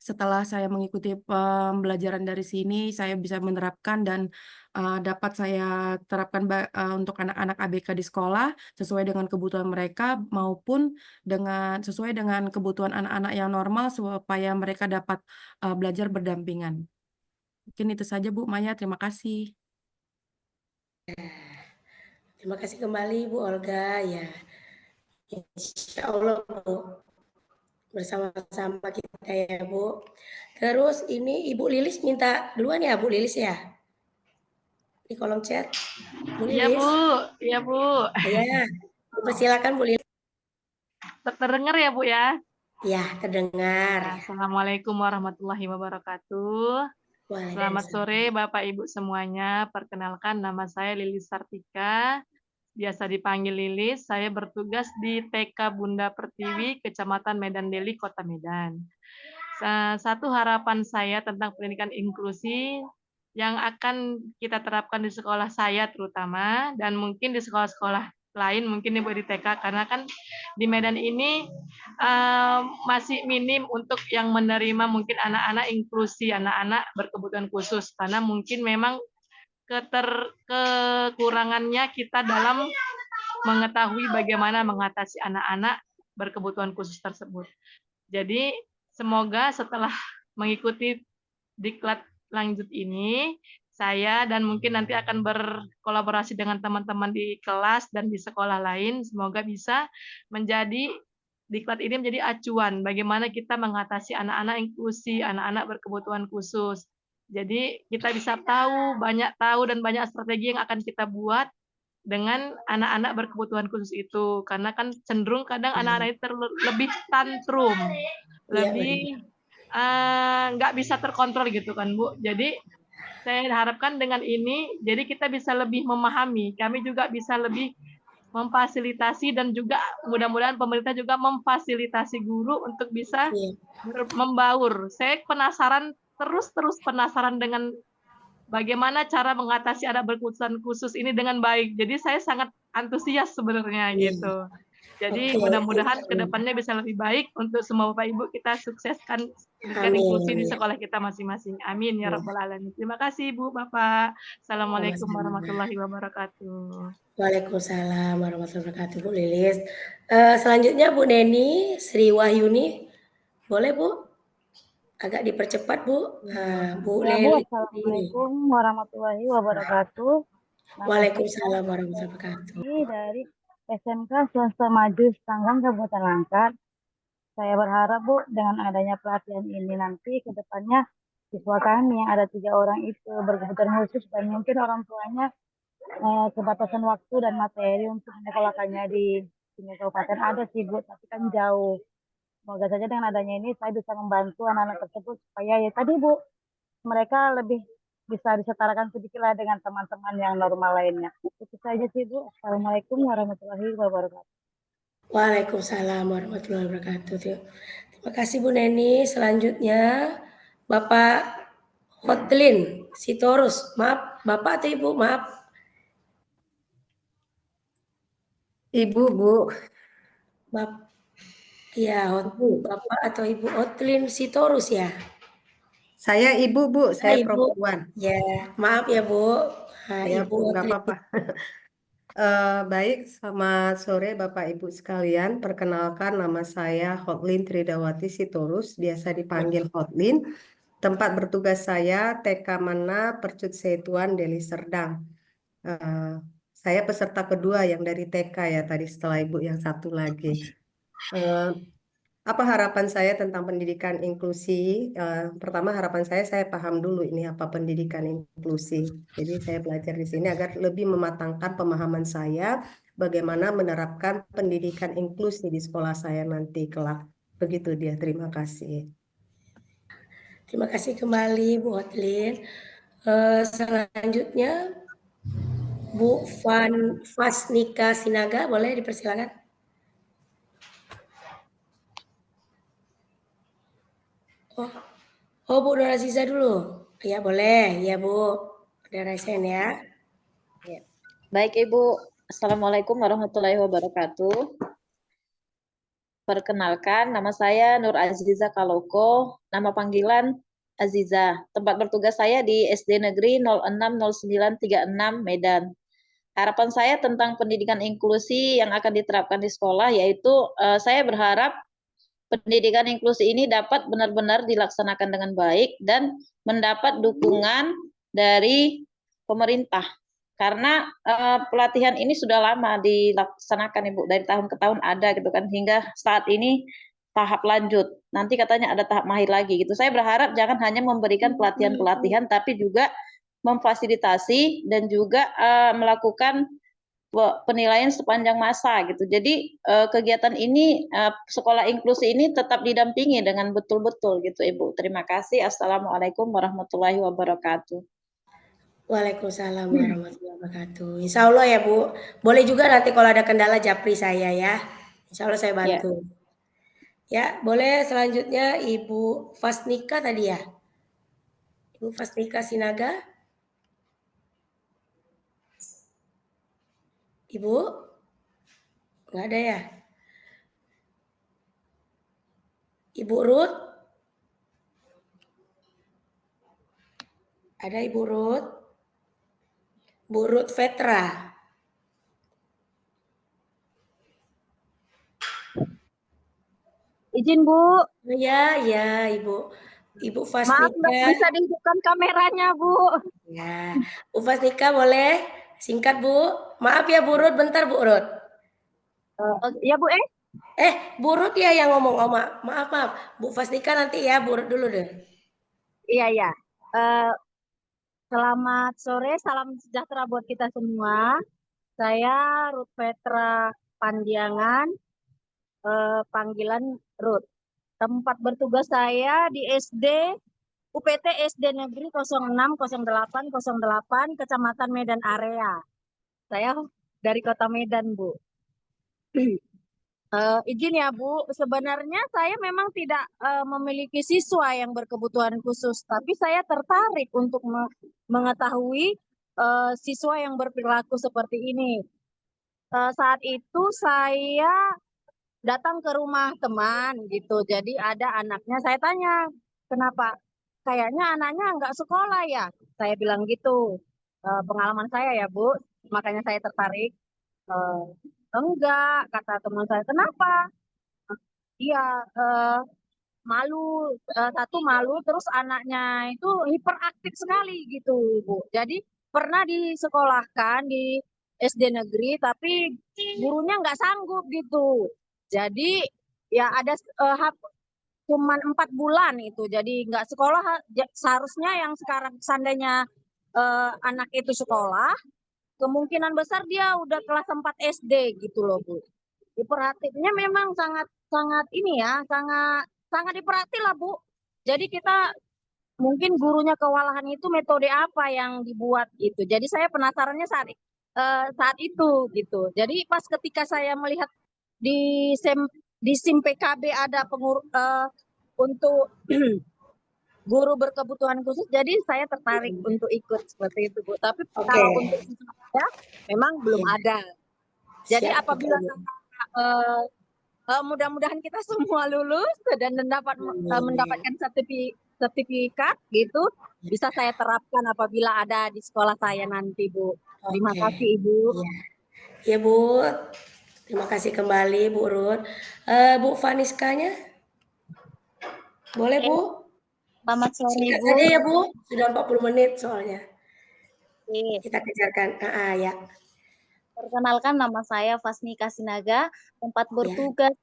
setelah saya mengikuti pembelajaran dari sini, saya bisa menerapkan dan dapat saya terapkan untuk anak-anak ABK di sekolah sesuai dengan kebutuhan mereka maupun sesuai dengan kebutuhan anak-anak yang normal supaya mereka dapat belajar berdampingan. Mungkin itu saja Bu Maya, terima kasih. Terima kasih kembali Bu Olga ya. Insya Allah Bu, bersama-sama kita ya Bu. Terus ini Ibu Lilis minta duluan ya Bu Lilis ya? Di kolom chat. Bu Lilis. Iya Bu. Ya, persilakan Bu Lilis. Terdengar ya Bu ya? Ya, terdengar. Assalamualaikum warahmatullahi wabarakatuh. Selamat sore Bapak Ibu semuanya. Perkenalkan, nama saya Lilis Sartika, biasa dipanggil Lilis. Saya bertugas di TK Bunda Pertiwi, Kecamatan Medan Deli, Kota Medan. Satu harapan saya tentang pendidikan inklusi yang akan kita terapkan di sekolah saya terutama, dan mungkin di sekolah-sekolah lain mungkin Ibu di TK, karena kan di Medan ini masih minim untuk yang menerima mungkin anak-anak inklusi, anak-anak berkebutuhan khusus, karena mungkin memang kekurangannya kita dalam mengetahui bagaimana mengatasi anak-anak berkebutuhan khusus tersebut. Jadi semoga setelah mengikuti diklat lanjut ini, saya dan mungkin nanti akan berkolaborasi dengan teman-teman di kelas dan di sekolah lain, semoga bisa menjadi diklat ini menjadi acuan bagaimana kita mengatasi anak-anak inklusi, anak-anak berkebutuhan khusus. Jadi kita bisa banyak tahu dan banyak strategi yang akan kita buat dengan anak-anak berkebutuhan khusus itu, karena kan cenderung kadang anak-anak itu lebih tantrum, lebih nggak bisa terkontrol gitu kan Bu. Jadi saya harapkan dengan ini, jadi kita bisa lebih memahami, kami juga bisa lebih memfasilitasi dan juga mudah-mudahan pemerintah juga memfasilitasi guru untuk bisa membaur. Saya terus penasaran dengan bagaimana cara mengatasi anak berkebutuhan khusus ini dengan baik. Jadi saya sangat antusias sebenarnya gitu. Jadi mudah-mudahan kedepannya bisa lebih baik untuk semua Bapak Ibu, kita sukseskan pendidikan inklusi di sekolah kita masing-masing. Amin ya rabbal alamin. Terima kasih Ibu, Bapak. Assalamualaikum warahmatullahi wabarakatuh. Waalaikumsalam warahmatullahi wabarakatuh, Bu Lilis. Selanjutnya Bu Neni Sri Wahyuni, boleh Bu? Agak dipercepat Bu. Bu Ya, Leli. Bu, Assalamualaikum warahmatullahi wabarakatuh. Waalaikumsalam warahmatullahi wabarakatuh. Dari SMK Swasta Maju Stanggang Kabupaten Langkat. Saya berharap Bu, dengan adanya pelatihan ini nanti ke depannya siswa kami yang ada 3 orang itu berkebutuhan khusus dan mungkin orang tuanya keterbatasan waktu dan materi untuk menyekolahkannya di kabupaten ada sih Bu, tapi kan jauh. Semoga saja dengan adanya ini saya bisa membantu anak-anak tersebut supaya ya tadi Bu, mereka lebih bisa disetarakan sedikitlah dengan teman-teman yang normal lainnya. Itu saja sih Bu. Assalamualaikum warahmatullahi wabarakatuh. Waalaikumsalam warahmatullahi wabarakatuh. Terima kasih Bu Neni. Selanjutnya Bapak Hotlin Sitorus. Maaf, Bapak atau Ibu? Maaf. Ibu, Bu. Bapak atau Ibu Hotlin Sitorus ya? Saya Ibu, Bu. Saya perempuan. Ya, maaf ya Bu. Ya, Ibu Bu, nggak apa-apa. Baik, selamat sore Bapak Ibu sekalian. Perkenalkan nama saya Hotlin Tridawati Sitorus, biasa dipanggil Hotlin. Tempat bertugas saya TK Mana Percut Setuan Deli Serdang. Saya peserta kedua yang dari TK ya tadi setelah Ibu yang satu lagi. Apa harapan saya tentang pendidikan inklusi? Pertama harapan saya paham dulu ini apa pendidikan inklusi. Jadi saya belajar di sini agar lebih mematangkan pemahaman saya bagaimana menerapkan pendidikan inklusi di sekolah saya nanti kelak. Begitu dia. Terima kasih. Terima kasih kembali Bu Hotlin. Selanjutnya Bu Fasnika Sinaga, boleh dipersilakan. Oh Bu Nur Aziza dulu. Ya boleh, ya Bu. Udah rasain ya. Baik Ibu, Assalamualaikum warahmatullahi wabarakatuh. Perkenalkan, nama saya Nur Aziza Kaloko, nama panggilan Aziza. Tempat bertugas saya di SD Negeri 060936 Medan. Harapan saya tentang pendidikan inklusi yang akan diterapkan di sekolah yaitu saya berharap pendidikan inklusi ini dapat benar-benar dilaksanakan dengan baik dan mendapat dukungan dari pemerintah. Karena pelatihan ini sudah lama dilaksanakan Ibu, dari tahun ke tahun ada gitu kan, hingga saat ini tahap lanjut. Nanti katanya ada tahap mahir lagi gitu. Saya berharap jangan hanya memberikan pelatihan-pelatihan tapi juga memfasilitasi dan juga melakukan penilaian sepanjang masa gitu. Jadi kegiatan ini sekolah inklusi ini tetap didampingi dengan betul-betul gitu Ibu. Terima kasih. Assalamualaikum warahmatullahi wabarakatuh. Waalaikumsalam warahmatullahi wabarakatuh. Insya Allah ya Bu. Boleh juga nanti kalau ada kendala japri saya ya. Insya Allah saya bantu. Ya, boleh selanjutnya Ibu Fasnika tadi ya. Ibu Fasnika Sinaga. Ibu? Nggak ada ya? Ibu Ruth? Ada Ibu Ruth? Bu Ruth Vetra. Izin Bu. Ya, ya Ibu. Ibu Maaf, nggak Fasnika. bisa dihidupkan kameranya Bu. Ya, Bu Fasnika boleh singkat Bu. Maaf ya Bu Ruth, bentar Bu Ruth. Ya Bu Bu Ruth ya yang ngomong Oma. Maaf. Bu Fasnika nanti ya, Bu Ruth dulu deh. Iya. Selamat sore, salam sejahtera buat kita semua. Saya Ruth Petra Pandiangan, panggilan Ruth. Tempat bertugas saya di UPT SD Negeri 060808 Kecamatan Medan Area. Saya dari Kota Medan, Bu. Izin ya Bu, sebenarnya saya memang tidak memiliki siswa yang berkebutuhan khusus, tapi saya tertarik untuk mengetahui siswa yang berperilaku seperti ini. Saat itu saya datang ke rumah teman gitu, jadi ada anaknya, saya tanya, kenapa? Kayaknya anaknya nggak sekolah ya? Saya bilang gitu, pengalaman saya ya Bu, makanya saya tertarik. Enggak, kata teman saya, kenapa? Iya, malu, satu malu, terus anaknya itu hiperaktif sekali gitu, Bu. Jadi pernah disekolahkan di SD negeri, tapi gurunya nggak sanggup gitu. Jadi ya ada cuman 4 bulan itu, jadi nggak sekolah. Seharusnya yang sekarang seandainya anak itu sekolah, kemungkinan besar dia udah kelas 4 SD gitu loh, Bu. Hiperaktifnya memang sangat ini ya, sangat diperhati lah Bu. Jadi kita mungkin gurunya kewalahan itu metode apa yang dibuat gitu. Jadi saya penasarannya saat itu gitu. Jadi pas ketika saya melihat di SIM PKB ada untuk guru berkebutuhan khusus, jadi saya tertarik untuk ikut seperti itu Bu. Tapi kalau untuk siswa memang belum ada. Jadi apabila mudah-mudahan kita semua lulus dan mendapatkan sertifikat gitu, bisa saya terapkan apabila ada di sekolah saya nanti, Bu. Terima kasih, Ibu. Ya, Bu. Terima kasih kembali, Bu Ruth. Bu Faniskanya? Boleh, Bu? Selamat sore, Singkat Bu. saja ya, Bu. Sudah 40 menit soalnya. Kita kejarkan. Ya. Perkenalkan, nama saya Fasnika Sinaga, tempat bertugas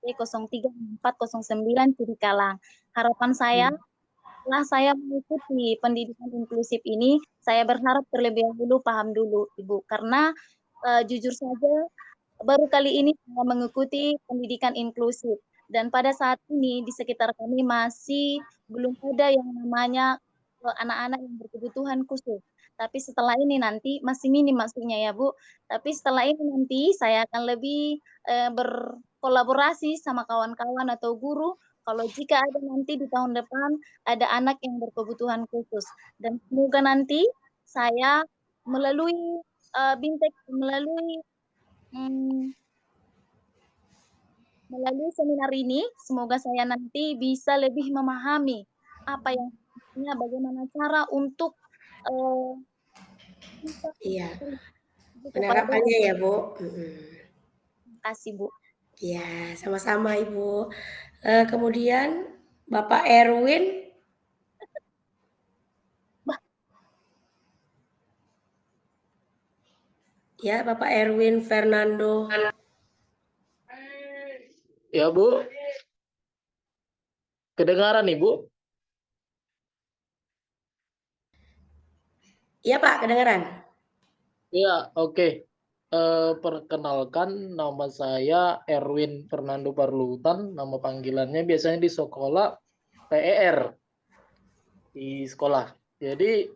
034409 Cirikalang. Harapan saya, setelah saya mengikuti pendidikan inklusif ini, saya berharap terlebih dahulu paham dulu, Ibu. Karena jujur saja, baru kali ini saya mengikuti pendidikan inklusif. Dan pada saat ini, di sekitar kami masih belum ada yang namanya anak-anak yang berkebutuhan khusus. Tapi setelah ini nanti, masih minim maksudnya ya Bu, tapi setelah ini nanti saya akan lebih berkolaborasi sama kawan-kawan atau guru, kalau jika ada nanti di tahun depan, ada anak yang berkebutuhan khusus. Dan semoga nanti saya melalui Bintek, melalui seminar ini, semoga saya nanti bisa lebih memahami apa yang bagaimana cara untuk penerapannya ya, Bu. Terima kasih, Bu. Ya, sama-sama Ibu. Kemudian Bapak Erwin. Ya, Bapak Erwin Fernando. Ya, Bu. Kedengaran, Ibu? Iya, Pak, kedengaran. Ya, oke. Perkenalkan, nama saya Erwin Fernando Parlutan, nama panggilannya biasanya di sekolah PER di sekolah. Jadi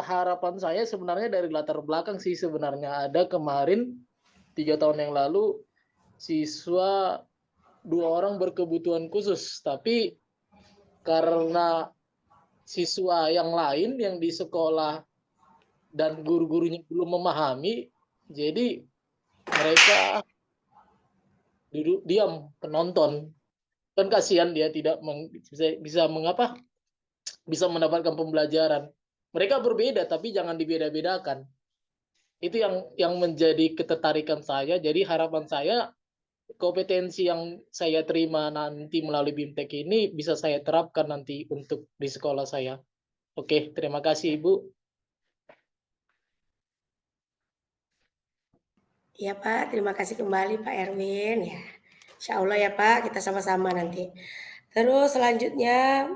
harapan saya sebenarnya dari latar belakang sih sebenarnya ada kemarin 3 tahun yang lalu siswa 2 orang berkebutuhan khusus, tapi karena siswa yang lain yang di sekolah dan guru-gurunya belum memahami, jadi mereka duduk diam penonton, kan kasihan dia tidak bisa mendapatkan pembelajaran. Mereka berbeda tapi jangan dibeda-bedakan. Itu yang menjadi ketertarikan saya. Jadi harapan saya kompetensi yang saya terima nanti melalui BIMTEK ini bisa saya terapkan nanti untuk di sekolah saya. Oke, terima kasih Ibu. Iya Pak, terima kasih kembali Pak Erwin ya. Insya Allah ya Pak, kita sama-sama nanti. Terus selanjutnya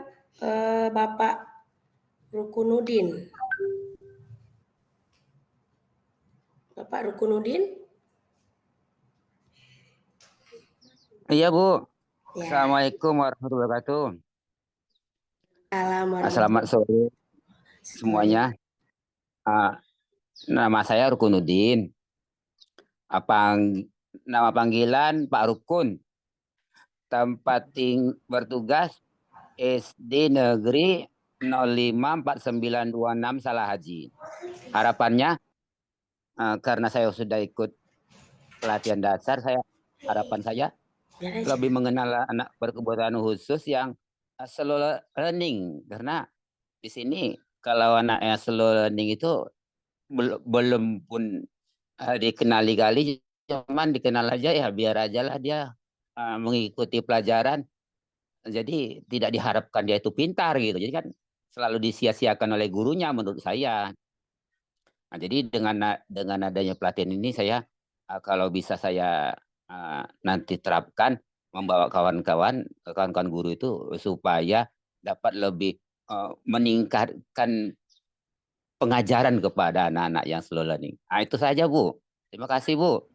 Bapak Rukunudin. Bapak Rukunudin? Iya Bu. Ya. Assalamualaikum warahmatullahi wabarakatuh. Selamat sore semuanya. Nama saya Rukunudin. Nama panggilan Pak Rukun. Tempat bertugas SD Negeri 054926 Salahaji. Harapannya karena saya sudah ikut pelatihan dasar, harapan saya lebih mengenal anak berkebutuhan khusus yang slow learning, karena di sini kalau anaknya slow learning itu belum pun dikenali kali, cuman dikenal aja ya biar aja lah dia mengikuti pelajaran. Jadi tidak diharapkan dia itu pintar gitu. Jadi kan selalu disia-siakan oleh gurunya menurut saya. Nah, jadi dengan adanya pelatihan ini saya kalau bisa saya nanti terapkan, membawa kawan-kawan guru itu supaya dapat lebih meningkatkan pengajaran kepada anak-anak yang slow learning. Nah, itu saja Bu. Terima kasih Bu.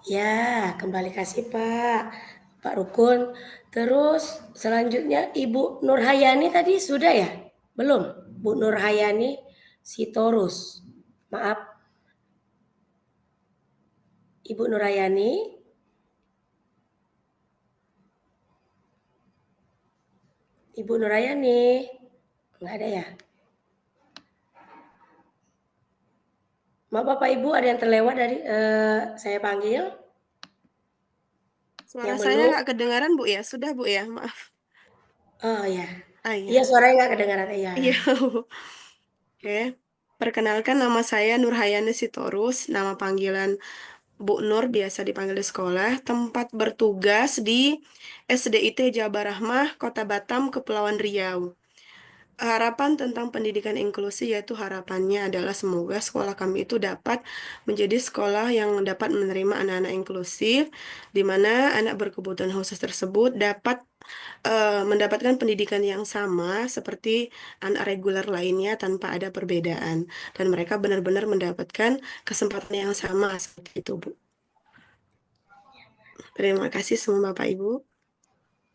Ya, kembali kasih Pak Rukun. Terus selanjutnya Ibu Nurhayani tadi sudah ya? Belum? Bu Nurhayani Sitorus. Maaf. Ibu Nurhayani. Ibu Nurhayani. Enggak ada ya? Maaf Bapak Ibu, ada yang terlewat dari saya panggil? Suara saya nggak kedengaran Bu ya? Sudah Bu ya? Maaf. Oh ya. Iya. Iya, suaranya nggak kedengaran ya. Iya. Oke. Perkenalkan, nama saya Nurhayani Sitorus. Nama panggilan Bu Nur, biasa dipanggil di sekolah. Tempat bertugas di SDIT Jabar Rahmah, Kota Batam, Kepulauan Riau. Harapan tentang pendidikan inklusi, yaitu harapannya adalah semoga sekolah kami itu dapat menjadi sekolah yang dapat menerima anak-anak inklusif, di mana anak berkebutuhan khusus tersebut dapat mendapatkan pendidikan yang sama seperti anak reguler lainnya tanpa ada perbedaan. Dan mereka benar-benar mendapatkan kesempatan yang sama seperti itu, Bu. Terima kasih semua Bapak Ibu.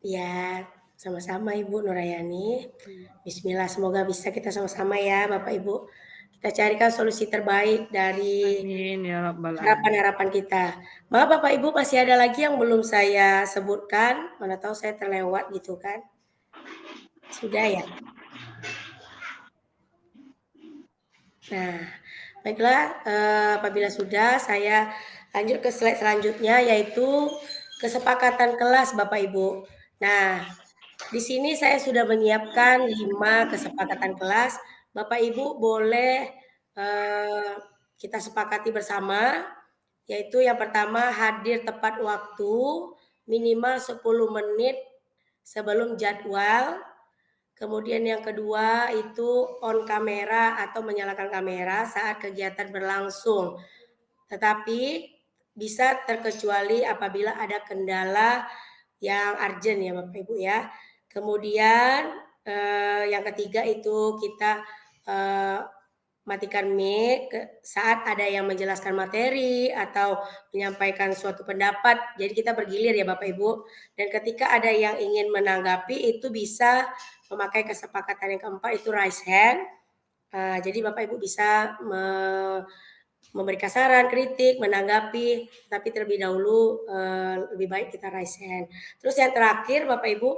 Ya, sama-sama Ibu Nurhayani. Bismillah, semoga bisa kita sama-sama ya Bapak Ibu. Kita carikan solusi terbaik dari harapan-harapan kita. Maaf Bapak Ibu, masih ada lagi yang belum saya sebutkan. Mana tahu saya terlewat gitu kan. Sudah ya? Nah, baiklah, apabila sudah, saya lanjut ke slide selanjutnya, yaitu kesepakatan kelas Bapak Ibu. Nah, di sini saya sudah menyiapkan 5 kesepakatan kelas. Bapak Ibu boleh kita sepakati bersama, yaitu yang pertama hadir tepat waktu minimal 10 menit sebelum jadwal. Kemudian yang kedua itu on kamera atau menyalakan kamera saat kegiatan berlangsung. Tetapi bisa terkecuali apabila ada kendala yang urgent ya Bapak Ibu ya. Kemudian yang ketiga itu kita matikan mic saat ada yang menjelaskan materi atau menyampaikan suatu pendapat. Jadi kita bergilir ya Bapak Ibu. Dan ketika ada yang ingin menanggapi itu bisa memakai kesepakatan yang keempat, itu raise hand. Jadi Bapak Ibu bisa memberikan saran, kritik, menanggapi, tapi terlebih dahulu lebih baik kita raise hand. Terus yang terakhir Bapak Ibu,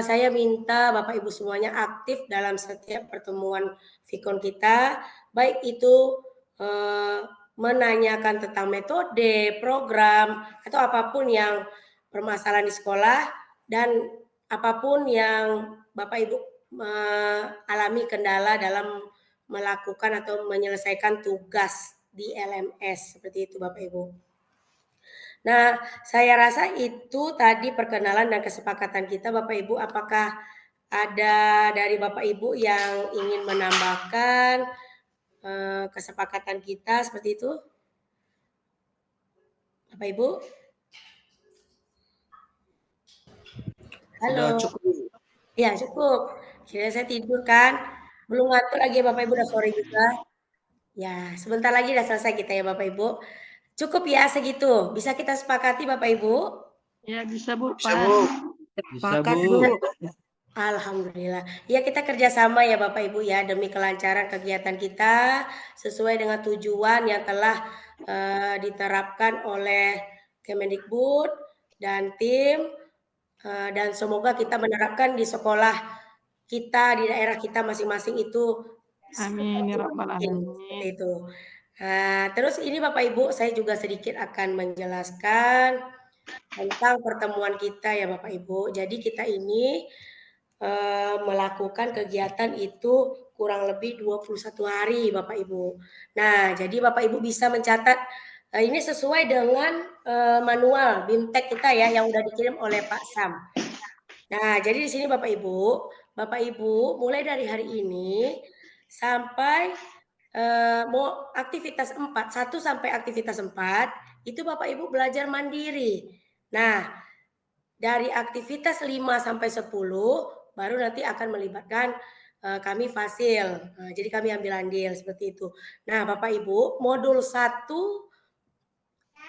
saya minta Bapak Ibu semuanya aktif dalam setiap pertemuan Vikon kita, baik itu menanyakan tentang metode, program, atau apapun yang permasalahan di sekolah, dan apapun yang Bapak Ibu alami kendala dalam melakukan atau menyelesaikan tugas di LMS, seperti itu Bapak Ibu. Nah, saya rasa itu tadi perkenalan dan kesepakatan kita Bapak Ibu. Apakah ada dari Bapak Ibu yang ingin menambahkan kesepakatan kita seperti itu? Bapak Ibu? Halo. Sudah cukup. Ya, cukup. Kira saya tidur kan. Belum ngantuk lagi Bapak Ibu, udah sore juga. Ya, sebentar lagi udah selesai kita ya Bapak Ibu. Cukup ya segitu. Bisa kita sepakati Bapak Ibu? Ya, bisa Bu. Bisa, Bu. Sepakat, Bu. Alhamdulillah. Ya, kita kerjasama ya Bapak Ibu ya, demi kelancaran kegiatan kita sesuai dengan tujuan yang telah diterapkan oleh Kemendikbud dan tim, dan semoga kita menerapkan di sekolah kita, di daerah kita masing-masing itu Amin ya rabbal alamin. seperti itu. Terus ini Bapak Ibu, saya juga sedikit akan menjelaskan tentang pertemuan kita ya Bapak Ibu. Jadi kita ini melakukan kegiatan itu kurang lebih 21 hari Bapak Ibu. Nah, jadi Bapak Ibu bisa mencatat, ini sesuai dengan manual BIMTEK kita ya yang udah dikirim oleh Pak Sam. Nah, jadi di sini Bapak Ibu mulai dari hari ini sampai mau aktivitas 1 sampai aktivitas 4 itu Bapak Ibu belajar mandiri. Nah, dari aktivitas 5 sampai 10 baru nanti akan melibatkan kami fasil. Jadi kami ambil andil seperti itu. Nah, Bapak Ibu, modul 1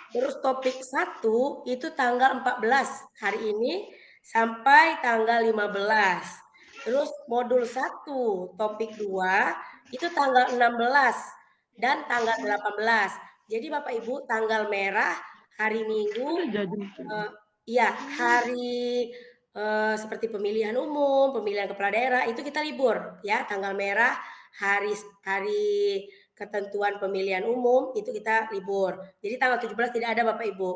terus topik 1 itu tanggal 14 hari ini sampai tanggal 15. Terus modul 1 topik 2 itu tanggal 16 dan tanggal 18. Jadi Bapak Ibu tanggal merah hari Minggu, hari seperti pemilihan umum, pemilihan kepala daerah itu kita libur ya, tanggal merah hari ketentuan pemilihan umum itu kita libur. Jadi tanggal 17 tidak ada Bapak Ibu.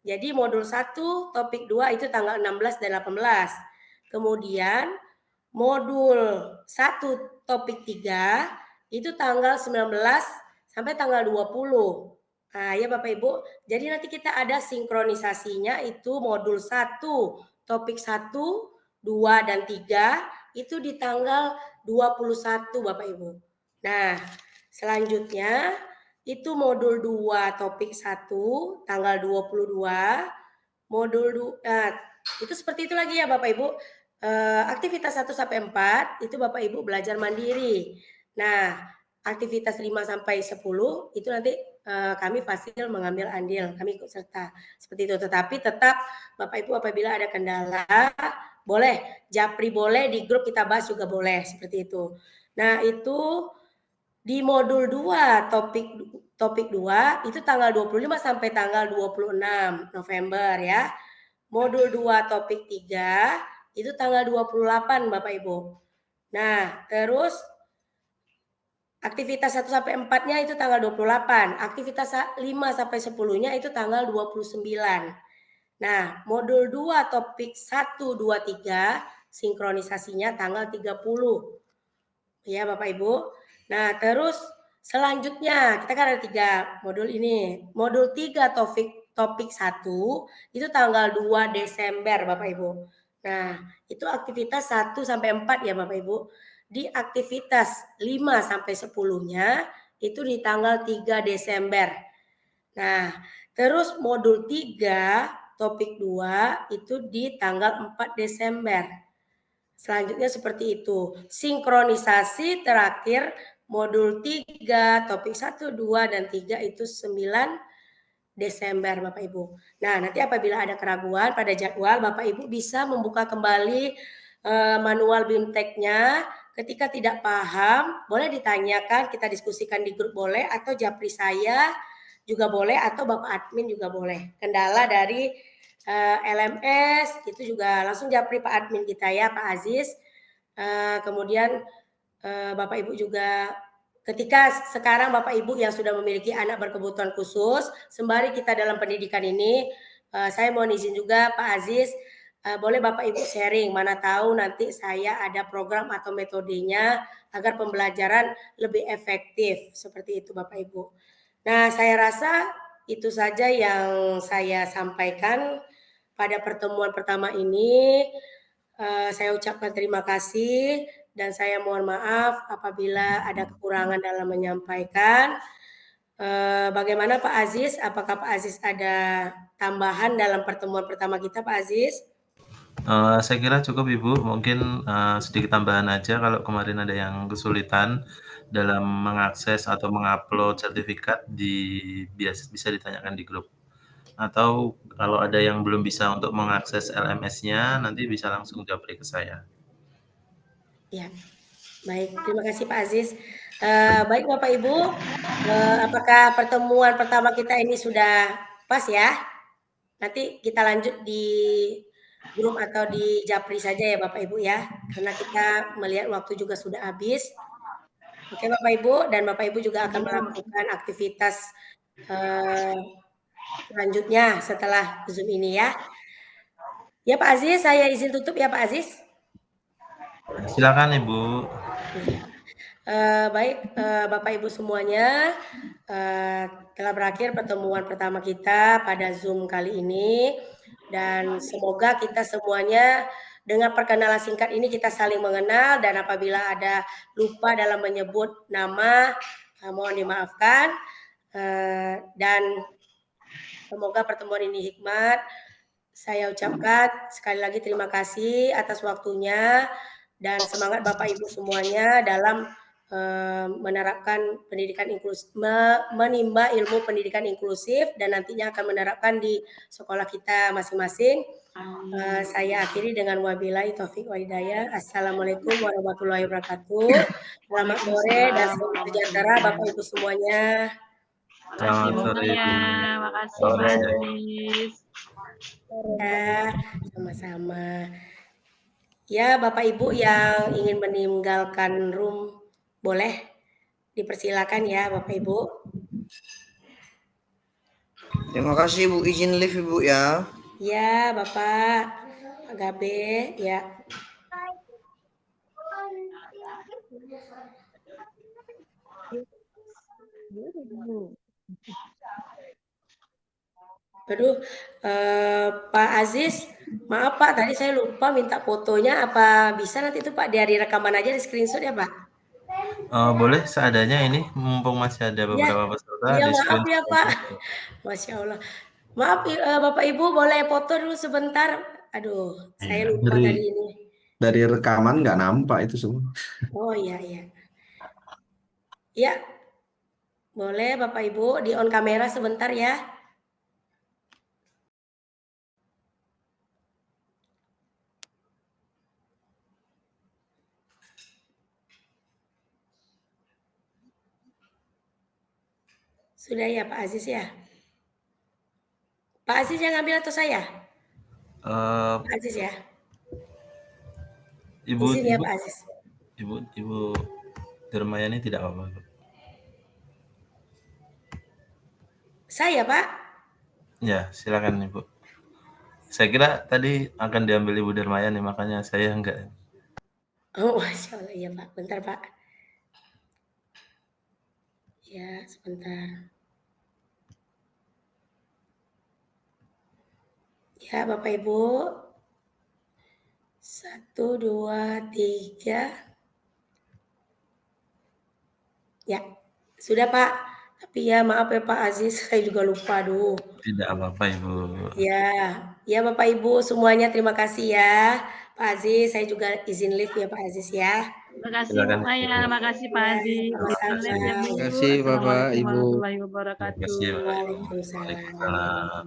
Jadi modul 1 topik 2 itu tanggal 16 dan 18. Kemudian modul 1 topik 3 itu tanggal 19 sampai tanggal 20. Nah, ya Bapak Ibu, jadi nanti kita ada sinkronisasinya itu modul 1 topik 1, 2 dan 3 itu di tanggal 21 Bapak Ibu. Nah, selanjutnya itu modul 2 topik 1 tanggal 22, modul itu seperti itu lagi ya Bapak Ibu. Aktivitas 1 sampai 4 itu Bapak Ibu belajar mandiri. Nah, aktivitas 5 sampai 10 itu nanti kami fasil mengambil andil, kami ikut serta seperti itu. Tetapi tetap Bapak Ibu apabila ada kendala boleh japri, boleh di grup kita bahas juga boleh seperti itu. Nah, itu di modul 2 topik 2 itu tanggal 25 sampai tanggal 26 November ya. Modul 2 topik 3 itu tanggal 28 Bapak Ibu. Nah, terus aktivitas 1 sampai 4-nya itu tanggal 28, aktivitas 5 sampai 10-nya itu tanggal 29. Nah, modul 2 topik 1, 2, 3 sinkronisasinya tanggal 30. Ya, Bapak Ibu. Nah, terus selanjutnya kita kan ada 3 modul ini. Modul 3 topik 1 itu tanggal 2 Desember Bapak Ibu. Nah, itu aktivitas 1 sampai 4 ya Bapak Ibu. Di aktivitas 5 sampai 10-nya itu di tanggal 3 Desember. Nah, terus modul 3 topik 2 itu di tanggal 4 Desember. Selanjutnya seperti itu. Sinkronisasi terakhir modul 3 topik 1, 2 dan 3 itu 9 Desember Bapak Ibu. Nah, nanti apabila ada keraguan pada jadwal Bapak Ibu bisa membuka kembali manual BIMTEK-nya. Ketika tidak paham, boleh ditanyakan, kita diskusikan di grup boleh, atau japri saya juga boleh, atau Bapak admin juga boleh. Kendala dari LMS itu juga langsung japri Pak admin kita ya, Pak Aziz. Kemudian Bapak Ibu juga ketika sekarang Bapak Ibu yang sudah memiliki anak berkebutuhan khusus, sembari kita dalam pendidikan ini, saya mohon izin juga Pak Aziz, boleh Bapak Ibu sharing, mana tahu nanti saya ada program atau metodenya agar pembelajaran lebih efektif, seperti itu Bapak Ibu. Nah, saya rasa itu saja yang saya sampaikan pada pertemuan pertama ini. Saya ucapkan terima kasih dan saya mohon maaf apabila ada kekurangan dalam menyampaikan. Bagaimana Pak Aziz? Apakah Pak Aziz ada tambahan dalam pertemuan pertama kita, Pak Aziz? Saya kira cukup Ibu, mungkin sedikit tambahan aja kalau kemarin ada yang kesulitan dalam mengakses atau mengupload sertifikat bisa ditanyakan di grup. Atau kalau ada yang belum bisa untuk mengakses LMS-nya, nanti bisa langsung japri ke saya. Ya, baik. Terima kasih Pak Aziz. Baik Bapak Ibu, apakah pertemuan pertama kita ini sudah pas ya? Nanti kita lanjut di grup atau di japri saja ya Bapak Ibu ya, karena kita melihat waktu juga sudah habis. Oke Bapak Ibu, dan Bapak Ibu juga akan melakukan aktivitas selanjutnya setelah Zoom ini ya. Ya Pak Aziz, saya izin tutup ya Pak Aziz. Silakan Ibu. Baik Bapak Ibu semuanya, telah berakhir pertemuan pertama kita pada Zoom kali ini, dan semoga kita semuanya dengan perkenalan singkat ini kita saling mengenal, dan apabila ada lupa dalam menyebut nama, mohon dimaafkan, dan semoga pertemuan ini hikmat. Saya ucapkan sekali lagi terima kasih atas waktunya, dan semangat Bapak Ibu semuanya dalam menerapkan pendidikan inklusif, menimba ilmu pendidikan inklusif, dan nantinya akan menerapkan di sekolah kita masing-masing. Saya akhiri dengan wabillahi taufik wal hidayah. Assalamualaikum warahmatullahi wabarakatuh. Selamat sore dan salam sejahtera Bapak Ibu semuanya. Selamat sore Ibu. Makasih Pak Aziz. Ya, sama-sama. Ya, Bapak Ibu yang ingin meninggalkan room boleh dipersilakan ya Bapak Ibu. Terima kasih Bu, izin live Ibu ya. Ya Bapak, Pak Gabe ya. Aduh, Pak Aziz, maaf Pak, tadi saya lupa minta fotonya. Apa bisa nanti itu Pak dari rekaman aja di screenshot ya Pak? Boleh seadanya ini, mumpung masih ada beberapa peserta Ya di maaf screen. ya Pak. Masya Allah. Maaf Bapak Ibu, boleh foto dulu sebentar. Aduh, saya lupa tadi ini. Dari rekaman nggak nampak itu semua. Oh iya. Ya, boleh Bapak Ibu di on kamera sebentar ya. Sudah ya Pak Aziz ya? Pak Aziz yang ngambil atau saya? Pak Aziz ya? Ibu, Izin ya Pak Aziz. Ibu Dermayani tidak apa-apa. Saya Pak? Ya, silakan Ibu. Saya kira tadi akan diambil Ibu Dermayani, makanya saya enggak. Oh, Masya Allah, iya Pak. Bentar Pak. Ya, sebentar. Ya, Bapak Ibu. 1, 2, 3. Ya, sudah Pak. Tapi ya maaf ya Pak Aziz, saya juga lupa. Aduh. Tidak apa-apa Ibu. Ya Bapak Ibu semuanya terima kasih ya. Pak Aziz, saya juga izin live ya Pak Aziz ya. Terima kasih Bu Maya, makasih Pak Aziz. Terima kasih Bapak Ibu. Warahmatullahi wabarakatuh. Terima kasih Bapak Ibu. Waalaikumsalam.